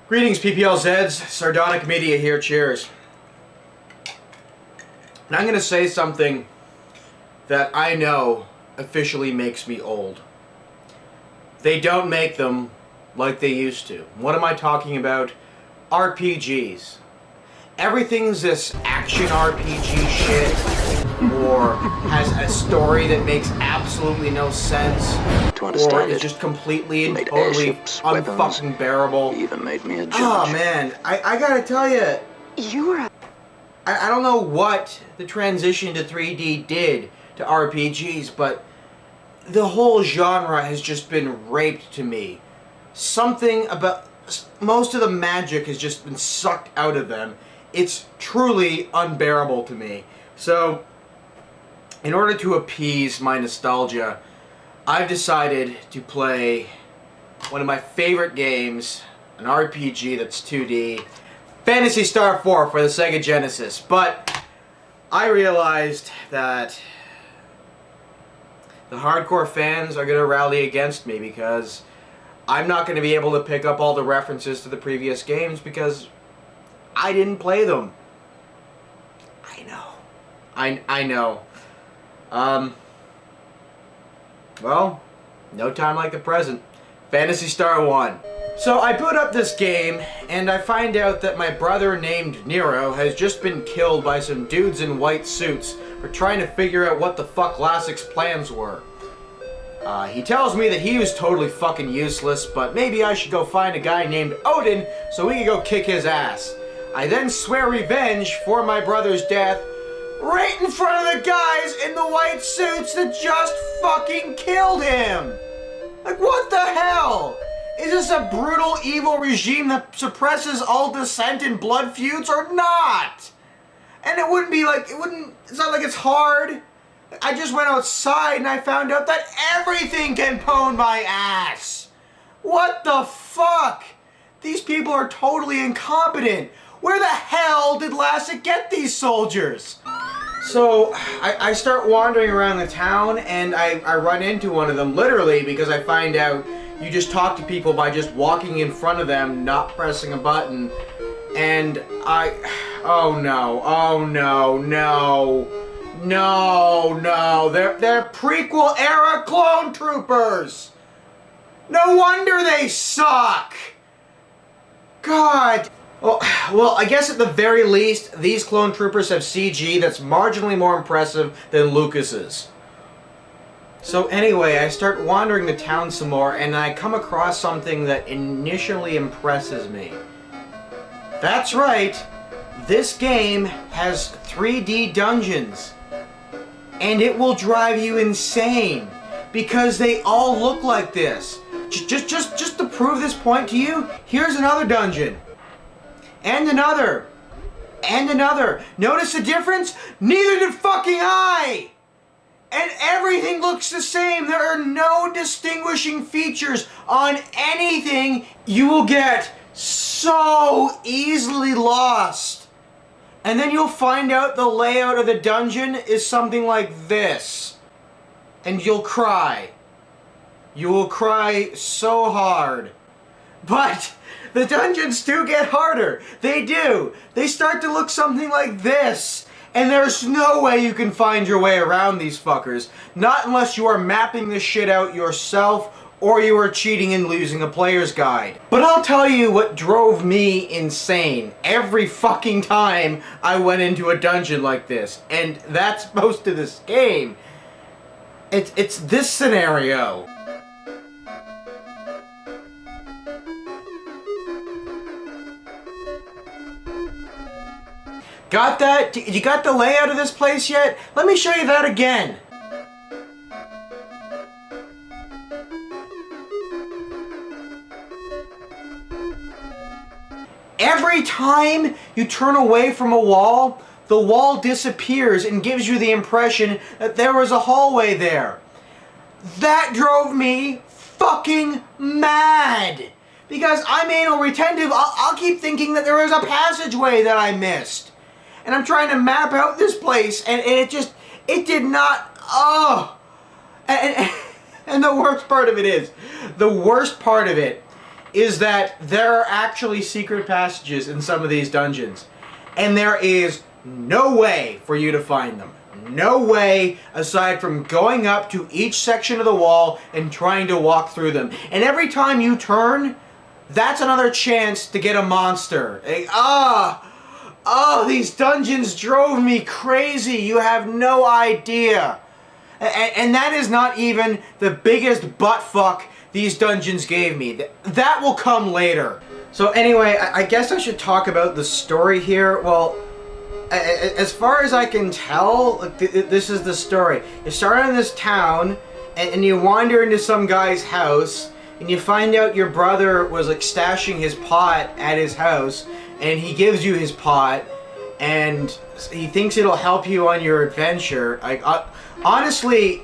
Greetings, PPLZs. Sardonic Media here. Cheers. And I'm going to say something that I know officially makes me old. They don't make them like they used to. What am I talking about? RPGs. Everything's this action RPG shit, or has a story that makes absolutely no sense, or is just completely and totally unfucking bearable. Even made me a judge. Oh man, I gotta tell you, I don't know what the transition to 3D did to RPGs, but the whole genre has just been raped to me. Something about most of the magic has just been sucked out of them. It's truly unbearable to me. So, in order to appease my nostalgia, I've decided to play one of my favorite games, an RPG that's 2D, Phantasy Star 4 for the Sega Genesis. But I realized that the hardcore fans are going to rally against me because I'm not going to be able to pick up all the references to the previous games because I didn't play them. I know. I know. Well, no time like the present. Phantasy Star 1. So I boot up this game, and I find out that my brother named Nero has just been killed by some dudes in white suits for trying to figure out what the fuck Lassek's plans were. He tells me that he was totally fucking useless, but maybe I should go find a guy named Odin so we can go kick his ass. I then swear revenge for my brother's death right in front of the guys in the white suits that just fucking killed him! Like, what the hell? Is this a brutal, evil regime that suppresses all dissent and blood feuds or not? And it wouldn't be like, it's not like it's hard. I just went outside and I found out that everything can pwn my ass. What the fuck? These people are totally incompetent. Where the hell did Lassek get these soldiers? So, I start wandering around the town and I run into one of them, literally, because I find out you just talk to people by just walking in front of them, not pressing a button. And oh no, they're prequel era clone troopers! No wonder they suck! God. Well, I guess at the very least, these clone troopers have CG that's marginally more impressive than Lucas's. So anyway, I start wandering the town some more, and I come across something that initially impresses me. That's right, this game has 3D dungeons. And it will drive you insane, because they all look like this. Just to prove this point to you, here's another dungeon. And another. And another. Notice the difference? Neither did fucking I! And everything looks the same. There are no distinguishing features on anything. You will get so easily lost. And then you'll find out the layout of the dungeon is something like this. And you'll cry. You will cry so hard. But the dungeons do get harder. They do. They start to look something like this. And there's no way you can find your way around these fuckers. Not unless you are mapping this shit out yourself or you are cheating and losing a player's guide. But I'll tell you what drove me insane every fucking time I went into a dungeon like this. And that's most of this game. It's this scenario. Got that? You got the layout of this place yet? Let me show you that again. Every time you turn away from a wall, the wall disappears and gives you the impression that there was a hallway there. That drove me fucking mad. Because I'm anal retentive, I'll keep thinking that there was a passageway that I missed. And I'm trying to map out this place, and it did not, And the worst part of it is that there are actually secret passages in some of these dungeons. And there is no way for you to find them. No way aside from going up to each section of the wall and trying to walk through them. And every time you turn, that's another chance to get a monster. These dungeons drove me crazy. You have no idea. And that is not even the biggest buttfuck these dungeons gave me. That will come later. So anyway, I guess I should talk about the story here. Well, as far as I can tell, this is the story. You start in this town, and you wander into some guy's house, and you find out your brother was like stashing his pot at his house, and he gives you his pot, and he thinks it'll help you on your adventure. Honestly,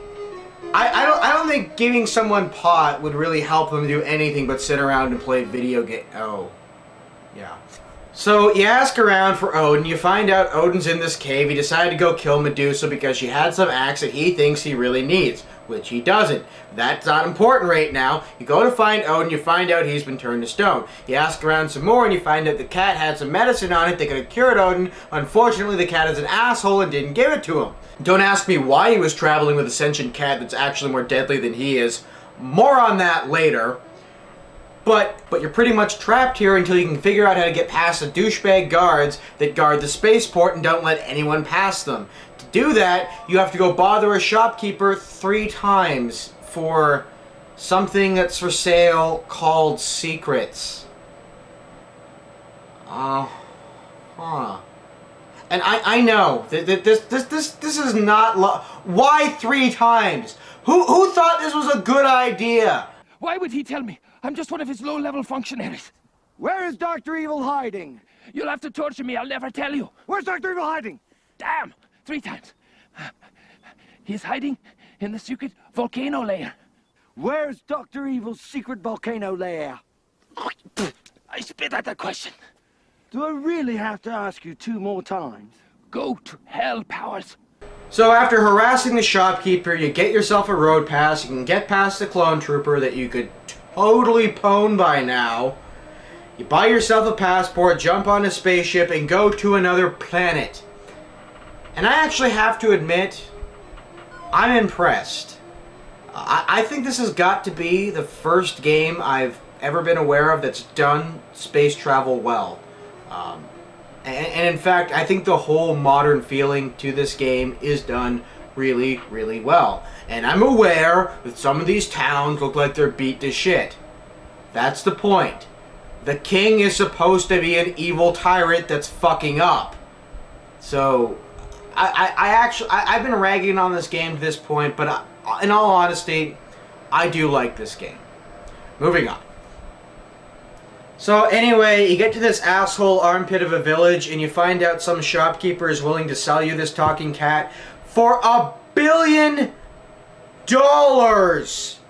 I don't think giving someone pot would really help them do anything but sit around and play video game. Oh, yeah. So you ask around for Odin, you find out Odin's in this cave. He decided to go kill Medusa because she had some axe that he thinks he really needs, which he doesn't. That's not important right now. You go to find Odin, you find out he's been turned to stone. You ask around some more and you find out the cat had some medicine on it that could have cured Odin. Unfortunately, the cat is an asshole and didn't give it to him. Don't ask me why he was traveling with a sentient cat that's actually more deadly than he is. More on that later. But you're pretty much trapped here until you can figure out how to get past the douchebag guards that guard the spaceport and don't let anyone pass them. To do that, you have to go bother a shopkeeper 3 times for something that's for sale called secrets. And I know that this is not why 3 times? Who thought this was a good idea? Why would he tell me? I'm just one of his low-level functionaries. Where is Dr. Evil hiding? You'll have to torture me, I'll never tell you. Where's Dr. Evil hiding? Damn! 3 times. He's hiding in the secret volcano lair. Where's Dr. Evil's secret volcano lair? I spit at that question. Do I really have to ask you 2 more times? Go to hell, Powers. So after harassing the shopkeeper, you get yourself a road pass, you can get past the clone trooper that you could totally pwn by now. You buy yourself a passport, jump on a spaceship, and go to another planet. And I actually have to admit, I'm impressed. I think this has got to be the first game I've ever been aware of that's done space travel well. And in fact, I think the whole modern feeling to this game is done really, really well. And I'm aware that some of these towns look like they're beat to shit. That's the point. The king is supposed to be an evil tyrant that's fucking up. So, I've been ragging on this game to this point, but in all honesty, I do like this game. Moving on. So anyway, you get to this asshole armpit of a village and you find out some shopkeeper is willing to sell you this talking cat for $1 billion. $1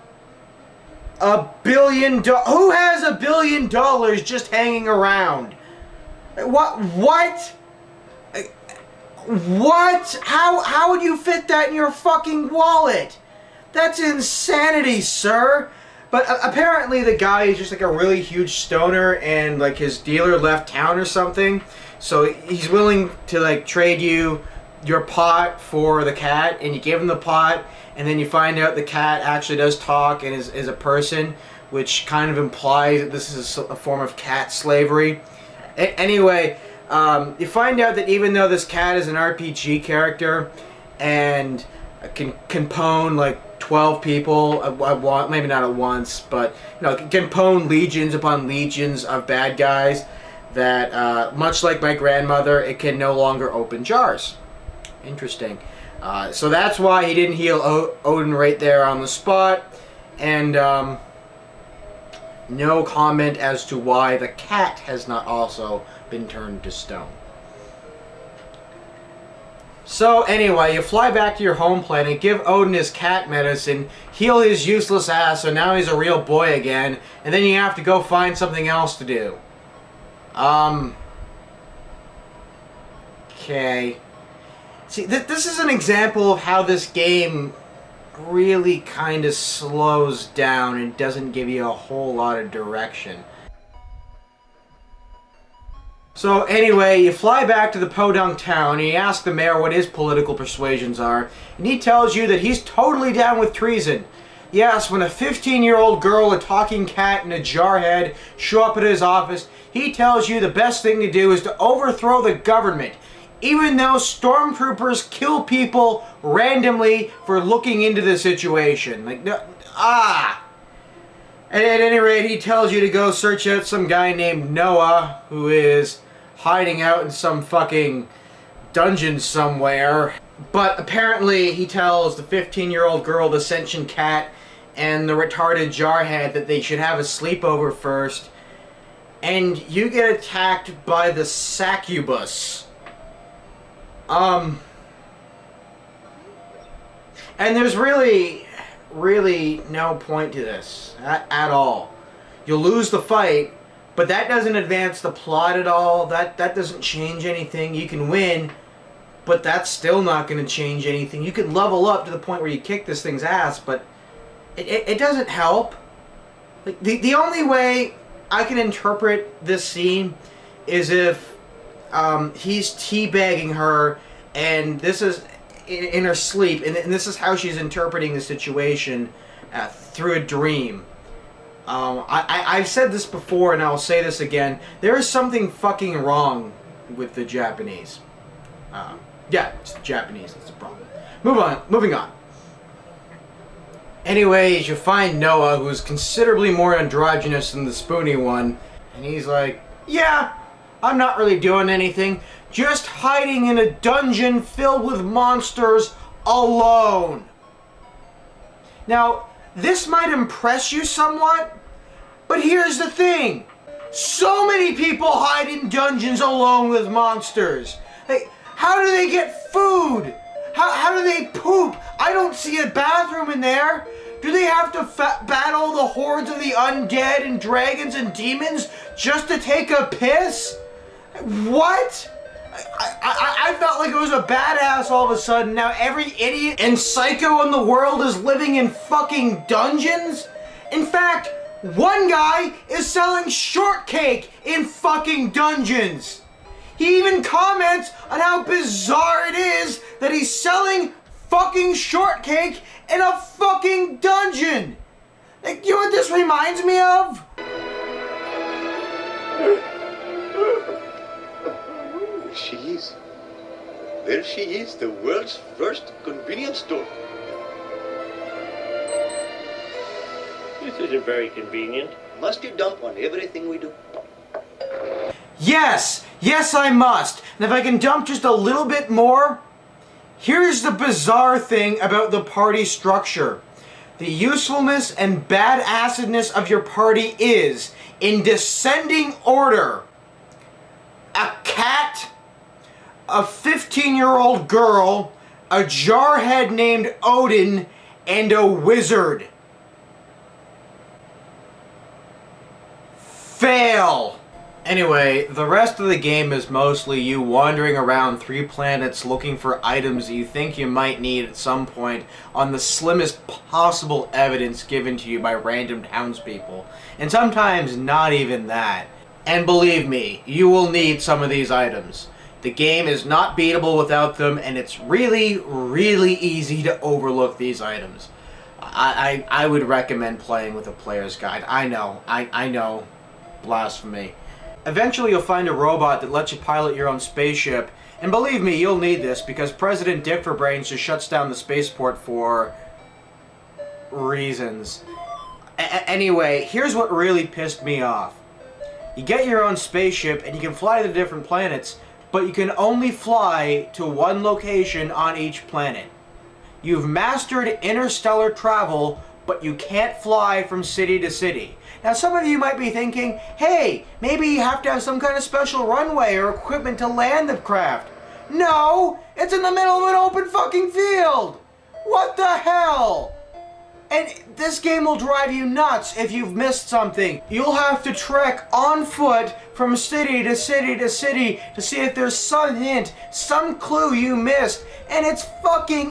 billion. Who has $1 billion just hanging around? What? What? How would you fit that in your fucking wallet? That's insanity, sir. But apparently the guy is just like a really huge stoner and like his dealer left town or something. So he's willing to like trade you your pot for the cat, and you give him the pot, and then you find out the cat actually does talk and is a person, which kind of implies that this is a form of cat slavery. Anyway, you find out that even though this cat is an RPG character and can pwn like 12 people at once, maybe not at once, but you know, can pwn legions upon legions of bad guys, that much like my grandmother, it can no longer open jars. Interesting. So that's why he didn't heal Odin right there on the spot, and no comment as to why the cat has not also been turned to stone. So anyway, you fly back to your home planet, give Odin his cat medicine, heal his useless ass so now he's a real boy again, and then you have to go find something else to do. Okay. See, this is an example of how this game really kind of slows down and doesn't give you a whole lot of direction. So anyway, you fly back to the podunk town and you ask the mayor what his political persuasions are, and he tells you that he's totally down with treason. Yes, when a 15-year-old girl, a talking cat, and a jarhead show up at his office, he tells you the best thing to do is to overthrow the government, even though stormtroopers kill people randomly for looking into the situation. Like, And at any rate, he tells you to go search out some guy named Noah, who is hiding out in some fucking dungeon somewhere. But apparently he tells the 15-year-old girl, the sentient cat, and the retarded jarhead that they should have a sleepover first. And you get attacked by the succubus. And there's really no point to this at all. You'll lose the fight, but that doesn't advance the plot at all. That doesn't change anything. You can win, but that's still not going to change anything. You can level up to the point where you kick this thing's ass, but it doesn't help. Like, the only way I can interpret this scene is if he's teabagging her, and this is in her sleep, and this is how she's interpreting the situation through a dream. I've said this before, and I'll say this again. There is something fucking wrong with the Japanese. Yeah, it's the Japanese. That's the problem. Moving on. Anyways, you find Noah, who's considerably more androgynous than the spoony one, and he's like, yeah, I'm not really doing anything. Just hiding in a dungeon filled with monsters alone. Now, this might impress you somewhat, but here's the thing. So many people hide in dungeons alone with monsters. Hey, how do they get food? How do they poop? I don't see a bathroom in there. Do they have to battle the hordes of the undead and dragons and demons just to take a piss? What? I felt like it was a badass all of a sudden. Now every idiot and psycho in the world is living in fucking dungeons? In fact, one guy is selling shortcake in fucking dungeons. He even comments on how bizarre it is that he's selling fucking shortcake in a fucking dungeon. Like, you know what this reminds me of? She is. There she is, the world's first convenience store. This isn't very convenient. Must you dump on everything we do? Yes! Yes, I must! And if I can dump just a little bit more, here's the bizarre thing about the party structure. The usefulness and badassedness of your party is, in descending order, a cat, a 15-year-old girl, a jarhead named Odin, and a wizard. Fail! Anyway, the rest of the game is mostly you wandering around 3 planets looking for items that you think you might need at some point on the slimmest possible evidence given to you by random townspeople. And sometimes not even that. And believe me, you will need some of these items. The game is not beatable without them, and it's really, really easy to overlook these items. I would recommend playing with a player's guide. I know. Blasphemy. Eventually you'll find a robot that lets you pilot your own spaceship, and believe me, you'll need this because President Dick for Brains just shuts down the spaceport for reasons. Anyway, here's what really pissed me off. You get your own spaceship and you can fly to different planets, but you can only fly to one location on each planet. You've mastered interstellar travel, but you can't fly from city to city. Now some of you might be thinking, hey, maybe you have to have some kind of special runway or equipment to land the craft. No, it's in the middle of an open fucking field. What the hell? And this game will drive you nuts if you've missed something. You'll have to trek on foot from city to city to city to see if there's some hint, some clue you missed, and it's fucking